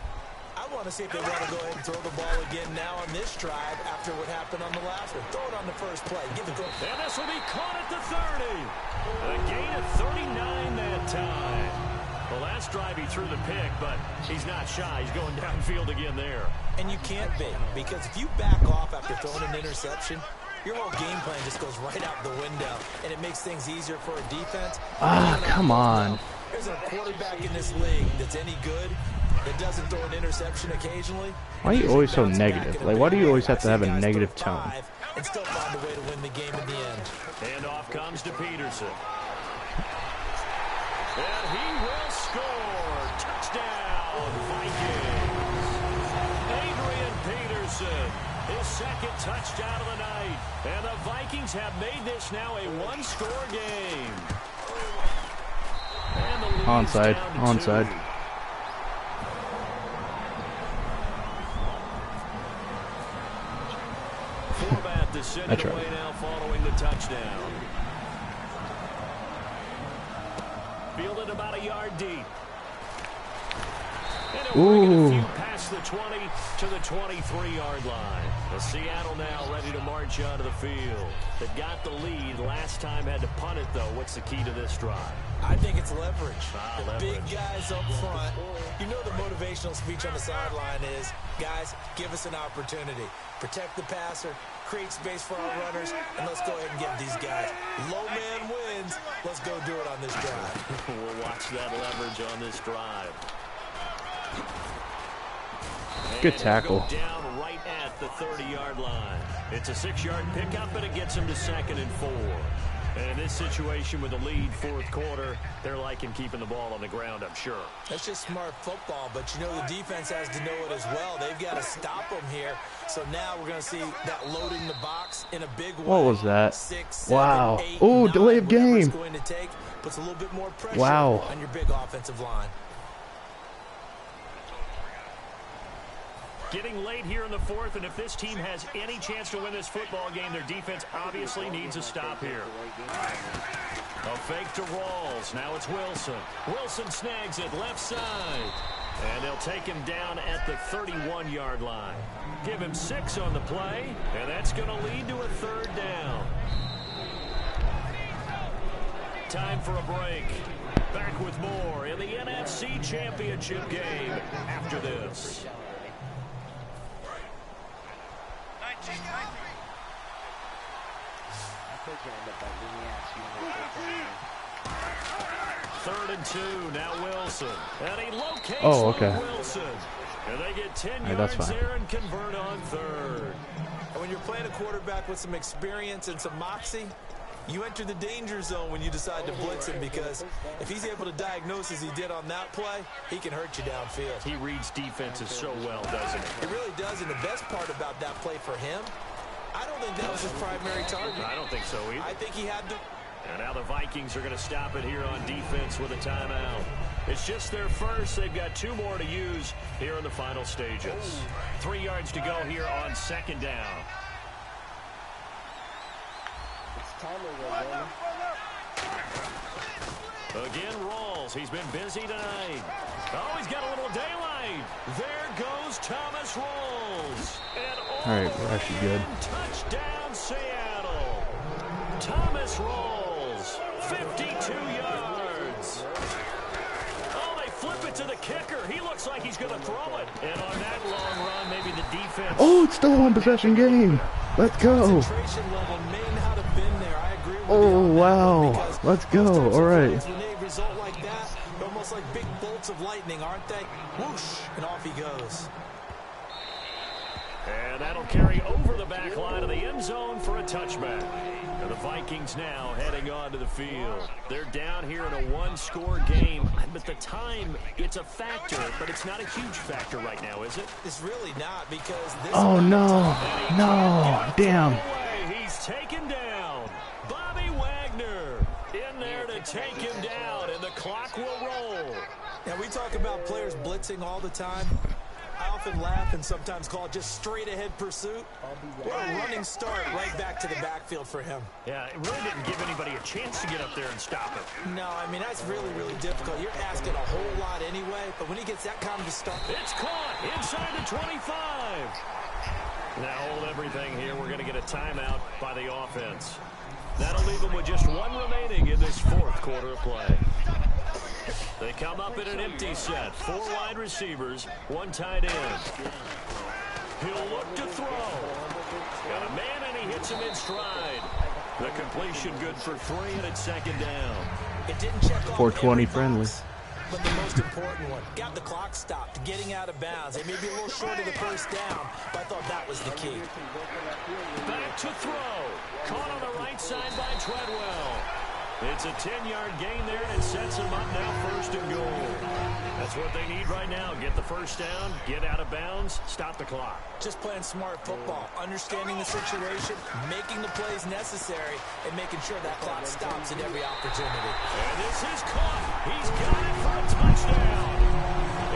S4: I want to see if they want to go ahead and throw the ball again now on this drive after what happened on the last one. Throw it on the first play. Give it to him.
S3: And this will be caught at the 30. A gain of 39 that time. The last drive he threw the pick, but he's not shy. He's going downfield again there.
S4: And you can't be, because if you back off after throwing an interception, your whole game plan just goes right out the window, and it makes things easier for a defense.
S6: Come on.
S4: There's a quarterback in this league that's any good that doesn't throw an interception occasionally.
S6: Why are you always so negative? Like, why do you always have to have a negative tone?
S4: And still find a way to win the game in the end.
S3: And off comes to Peterson. And he will score. Touchdown, Vikings. Adrian Peterson, his 2nd touchdown of the night. And the Vikings have made this now a 1-score game. And the lead
S6: Onside,
S3: down to 2.
S6: onside.
S3: Format to send it away now following the touchdown. Fielded about a yard deep. And it'll bring it a few past the 20 to the 23-yard line. Seattle now ready to march onto the field. They got the lead. Last time had to punt it, though. What's the key to this drive?
S4: I think it's leverage.
S3: Leverage.
S4: Big guys up front. You know the motivational speech on the sideline is, guys, give us an opportunity. Protect the passer, create space for our runners, and let's go ahead and get these guys. Low man wins. Let's go do it on this drive.
S3: We'll watch that leverage on this drive.
S6: Good tackle.
S3: Down right at the 30-yard line. It's a 6-yard pickup, but it gets him to 2nd and 4. And in this situation with the lead 4th quarter, they're liking keeping the ball on the ground, I'm sure.
S4: That's just smart football, but you know the defense has to know it as well. They've got to stop them here. So now we're going to see that loading the box in a big way.
S6: What was that?
S4: 6, 7,
S6: Wow.
S4: 8,
S6: Oh,
S4: 9,
S6: delay of game.
S4: It's going to take, puts a little bit more pressure
S6: Wow.
S4: on your big offensive line.
S3: Getting late here in the 4th, and if this team has any chance to win this football game, their defense obviously needs a stop here. A fake to Rawls. Now it's Wilson. Wilson snags it left side. And they'll take him down at the 31-yard line. Give him 6 on the play, and that's going to lead to a 3rd down. Time for a break. Back with more in the NFC Championship game after this. Third and 2, now Wilson. And he locates Wilson. And they get 10 yards there and convert on third.
S4: And when you're playing a quarterback with some experience and some moxie, you enter the danger zone when you decide to blitz him, because if he's able to diagnose as he did on that play, he can hurt you downfield.
S3: He reads defenses so well, doesn't he?
S4: He really does, and the best part about that play for him, I don't think that was his primary target.
S3: I don't think so either.
S4: I think he had to.
S3: And now the Vikings are going to stop it here on defense with a timeout. It's just their first. They've got 2 more to use here in the final stages. 3 yards to go here on second down. Again, Rawls. He's been busy tonight. Oh, he's got a little daylight. There goes Thomas Rawls.
S6: All right, we're actually good.
S3: Touchdown, Seattle. Thomas Rawls, 52 yards. Oh, they flip it to the kicker. He looks like he's going to throw it. And on that long run, maybe the defense.
S6: Oh, it's still a one-possession game. Let's go. Oh, wow. Let's go. All right.
S4: When they result like that, they're almost like big bolts of lightning, aren't they? Whoosh, and off he goes.
S3: And that'll carry over the back line of the end zone for a touchback. And the Vikings now heading onto the field. They're down here in a 1-score game, but the time, it's a factor, but it's not a huge factor right now, is it?
S4: It's really not, because this...
S6: Oh, no. No. Damn.
S3: He's taken down. Bobby Wagner in there to take him down, and the clock will roll.
S4: Now, we talk about players blitzing all the time. I often laugh and sometimes call it just straight-ahead pursuit. What a running start right back to the backfield for him.
S3: Yeah, it really didn't give anybody a chance to get up there and stop it.
S4: No, I mean, that's really, really difficult. You're asking a whole lot anyway, but when he gets that kind of a start...
S3: It's caught inside the 25. Now hold everything here. We're going to get a timeout by the offense. That'll leave them with just 1 remaining in this 4th quarter of play. They come up in an empty set. 4 wide receivers, 1 tight end. He'll look to throw. Got a man, and he hits him in stride. The completion good for 3, and it's second down.
S4: It didn't check off
S6: 420 friendly.
S4: But the most important one, got the clock stopped, getting out of bounds. They may be a little short of the first down, but I thought that was the key.
S3: Back to throw. Caught on the right side by Treadwell. It's a 10-yard gain there, and it sets them up now 1st and goal. That's what they need right now. Get the first down, get out of bounds, stop the clock.
S4: Just playing smart football, understanding the situation, making the plays necessary, and making sure that clock stops at every opportunity.
S3: And this is caught. He's got it for a touchdown.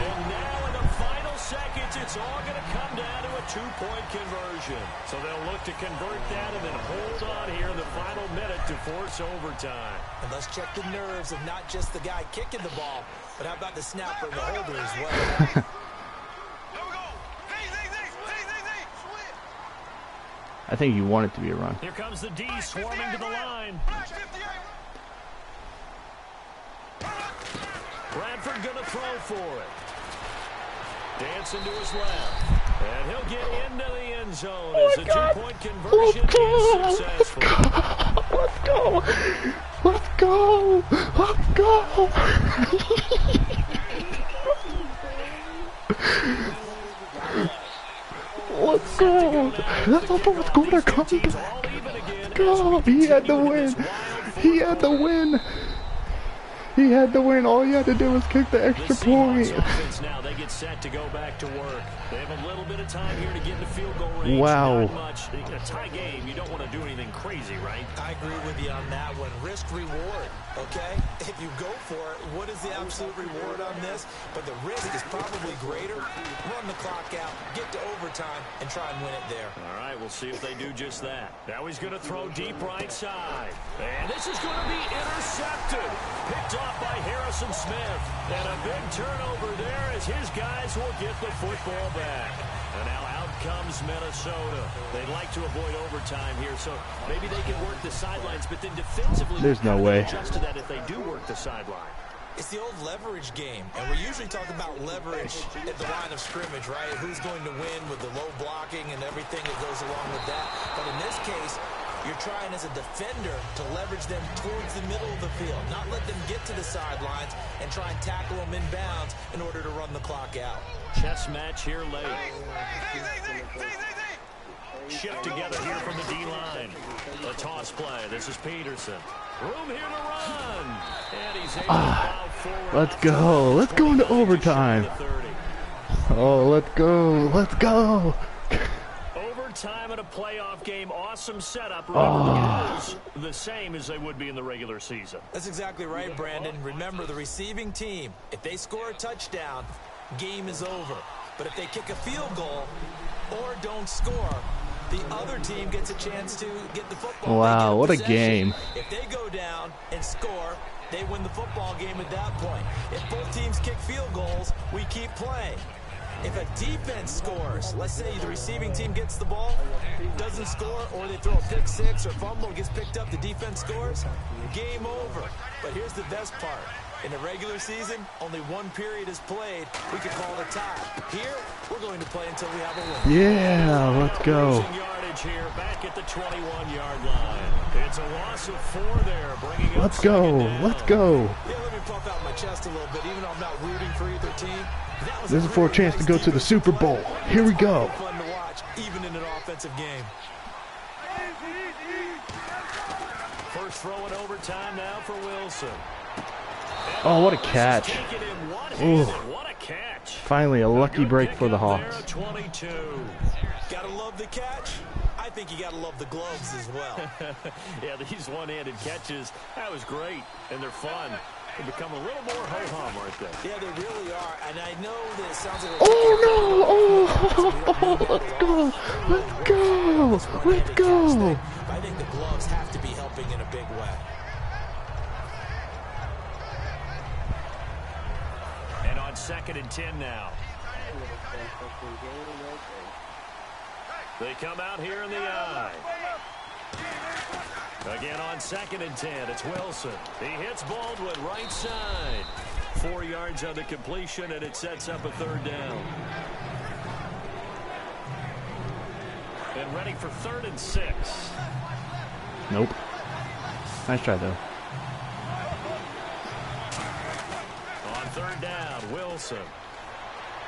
S3: And now in the final seconds, it's all going to come down to a 2-point conversion. So they'll look to convert that and then hold on here in the final minute to force overtime.
S4: And let's check the nerves of not just the guy kicking the ball, but how about the snapper and the holder as well.
S6: I think you want it to be a run.
S3: Here comes the D swarming to the line. Bradford going to throw for it. Dancing to his left. And he'll get into the end zone as the 2-point conversion is successful.
S6: Let's go. Let's go. Let's go. Let's go. That's the 4th quarter comeback. Go. He had the win. He had the win. He had to win. All you had to do was kick the extra point.
S3: Now they get set to go back to work. They have a little bit of time here to get into field goal range.
S6: Wow.
S3: Not much. In a tie game, you don't want to do anything crazy, right?
S4: I agree with you on that one. Risk reward, okay? If you go for it, what is the absolute reward on this? But the risk is probably greater. Run the clock out, get to overtime, and try and win it there.
S3: All right, we'll see if they do just that. Now he's going to throw deep right side. And this is going to be intercepted. Picked off by Harrison Smith. And a big turnover there as his guys will get the football back. And now out comes Minnesota. They'd like to avoid overtime here, so maybe they can work the sidelines, but then defensively,
S6: there's no way.
S3: Adjust to that if they do work the sideline.
S4: It's the old leverage game, and we're usually talking about leverage at the line of scrimmage, right? Who's going to win with the low blocking and everything that goes along with that. But in this case, You're trying as a defender to leverage them towards the middle of the field, not let them get to the sidelines and try and tackle them inbounds in order to run the clock out.
S3: Chess match here late. Shift together here from the D-line. A toss play. This is Peterson. Room here to run. And he's able to plow forward.
S6: Let's go. Let's go into overtime. Oh, let's go. Let's go.
S3: Overtime in a playoff game. Awesome setup. Remember, the same as they would be in the regular season.
S4: That's exactly right, Brandon. Remember, the receiving team, if they score a touchdown, game is over. But if they kick a field goal or don't score, the other team gets a chance to get the football.
S6: Wow, what a game.
S4: If they go down and score, they win the football game at that point. If both teams kick field goals, we keep playing. If a defense scores, let's say the receiving team gets the ball, doesn't score, or they throw a pick six or fumble, gets picked up, the defense scores, game over. But here's the best part. In the regular season, only one period is played. We could call it a tie. Here, we're going to play until we have a win.
S6: Yeah, let's go.
S3: Yardage here, back at the 21-yard line. It's a loss of 4 there, bringing up
S6: Let's go. Let's go.
S4: Yeah, let me puff out my chest a little bit, even though I'm not rooting for either team.
S6: This is for a chance to go to the Super Bowl. Here we go.
S4: Fun to watch, even in an offensive game.
S3: First throw in overtime now for Wilson.
S6: Oh, what a catch. Ooh.
S3: What a catch.
S6: Finally, a lucky break for the Hawks.
S3: 22.
S4: Gotta love the catch. I think you gotta love the gloves as well.
S3: Yeah, these one-handed catches, that was great, and they're fun. They become a little more ho-hum, aren't they?
S4: Yeah, they really are, and I know that it sounds like...
S6: Oh, no! Oh, let's go! Let's go! Let's go!
S4: I think the gloves have to be helping in a big way.
S3: And on 2nd and 10 now. They come out here in the I. Again on 2nd and 10, it's Wilson. He hits Baldwin right side. 4 yards on the completion, and it sets up a 3rd down. And ready for 3rd and 6.
S6: Nope. Nice try, though.
S3: On 3rd down, Wilson.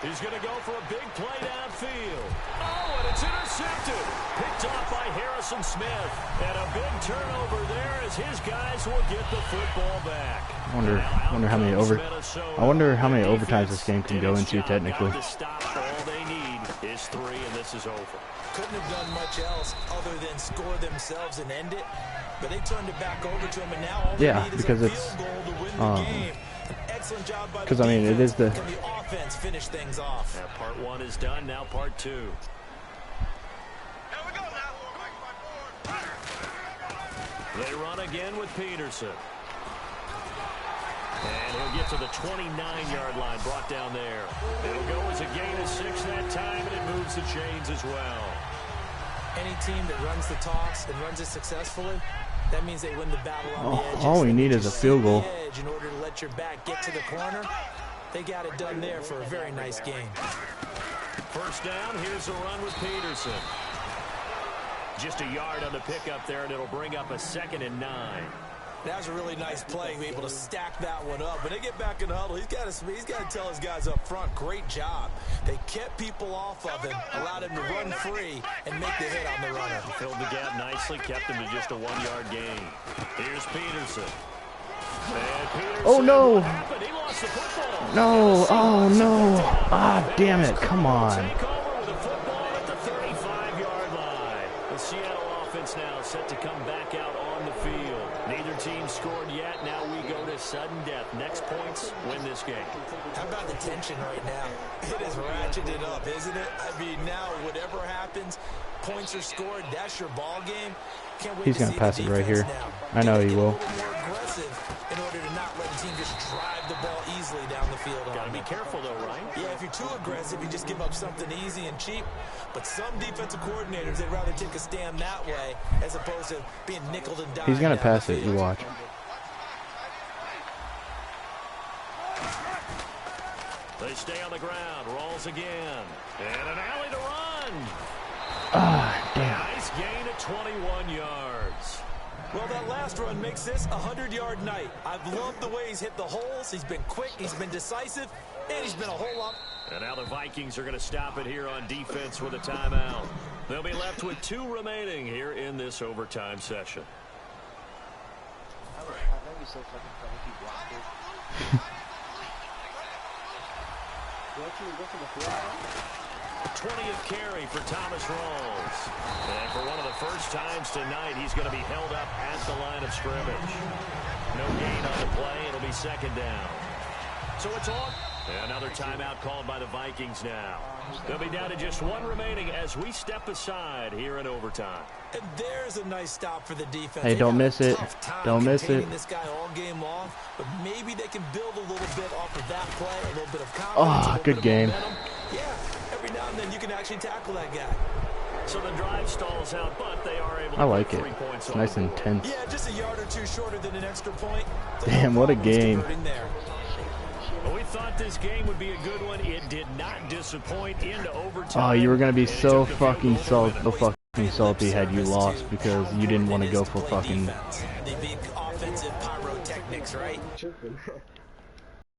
S3: He's going to go for a big play downfield. Oh, and it's intercepted. Picked off by Harrison Smith. And a big turnover there as his guys will get the football back.
S6: I wonder how many overtimes this game can go into technically.
S3: To stop, all they need is 3, and this is over.
S4: Couldn't have done much else other than score themselves and end it. But they turned it back over to him, and now all they need is a field goal to win the game. Excellent job by the defense.
S6: I mean, it is the
S4: offense finish things off.
S3: Now part 1 is done. Now part 2. They run again with Peterson. And he'll get to the 29-yard line, brought down there. It'll go as a gain of 6 that time, and it moves the chains as well.
S4: Any team that runs the toss and runs it successfully, that means they win the battle on the edges.
S6: All we need is a field goal.
S4: In order to let your back get to the corner, they got it done there for a very nice game.
S3: First down, here's a run with Peterson. Just a yard on the pickup there, and it'll bring up a 2nd and 9.
S4: That was a really nice play, be able to stack that one up. When they get back in the huddle, he's got to tell his guys up front, great job. They kept people off of him, allowed him to run free, and make the hit on the runner.
S3: Filled the gap nicely, kept him to just a 1-yard gain. Here's Peterson.
S6: Oh, no.
S3: He lost the football.
S6: No. Oh, no. Ah, damn it. Come on.
S3: Take over with the football at the 35-yard line. The Seattle offense now set to come back out on the field. Neither team scored yet. Now we go to sudden death. Next points win this game.
S4: How about the tension right now? It is ratcheted up, isn't it? I mean, now whatever happens, points are scored. That's your ball game. Can't wait
S6: He's going to pass it right here. I know he will.
S4: More aggressive in order to not let the team just drive the ball easily down the field.
S3: Got to be careful, though, right?
S4: Yeah, if you're too aggressive, you just give up something easy and cheap. But some defensive coordinators, they'd rather take a stand that way as opposed to being nickeled and dimed.
S6: He's going to pass it. You watch.
S3: They stay on the ground. Rolls again. And an alley to run.
S6: Ah, damn.
S3: Nice gain at 21 yards.
S4: Well, that last run makes this a 100-yard night. I've loved the way he's hit the holes. He's been quick, he's been decisive, and he's been a whole lot.
S3: And now the Vikings are going to stop it here on defense with a timeout. They'll be left with 2 remaining here in this overtime session.
S5: I think he's so fucking funny. He blocked it. You actually go for the field?
S3: 20th carry for Thomas Rawls. And for one of the first times tonight, he's going to be held up at the line of scrimmage. No gain on the play. It'll be second down. So it's on. Another timeout called by the Vikings now. They'll be down to just 1 remaining as we step aside here in overtime.
S4: And there's a nice stop for the defense.
S6: Hey, don't miss it. Don't miss it.
S4: This guy all game long, but maybe they can build a little bit off of that play, a little bit of
S6: Oh,
S4: confidence.
S6: good game.
S4: Yeah, every now and then you can actually tackle that guy.
S3: So the drive stalls out, but they are able to
S6: I like it.
S3: 3 points.
S6: It's nice and intense.
S4: Yeah, just a yard or 2 shorter than an extra point.
S6: Damn, what a game.
S3: Well, we thought this game would be a good one. It did not disappoint into overtime.
S6: Oh, you were gonna be so fucking salty had you lost because you didn't want to go for fucking.
S4: The big offensive pyrotechnics, right?
S5: Tripping.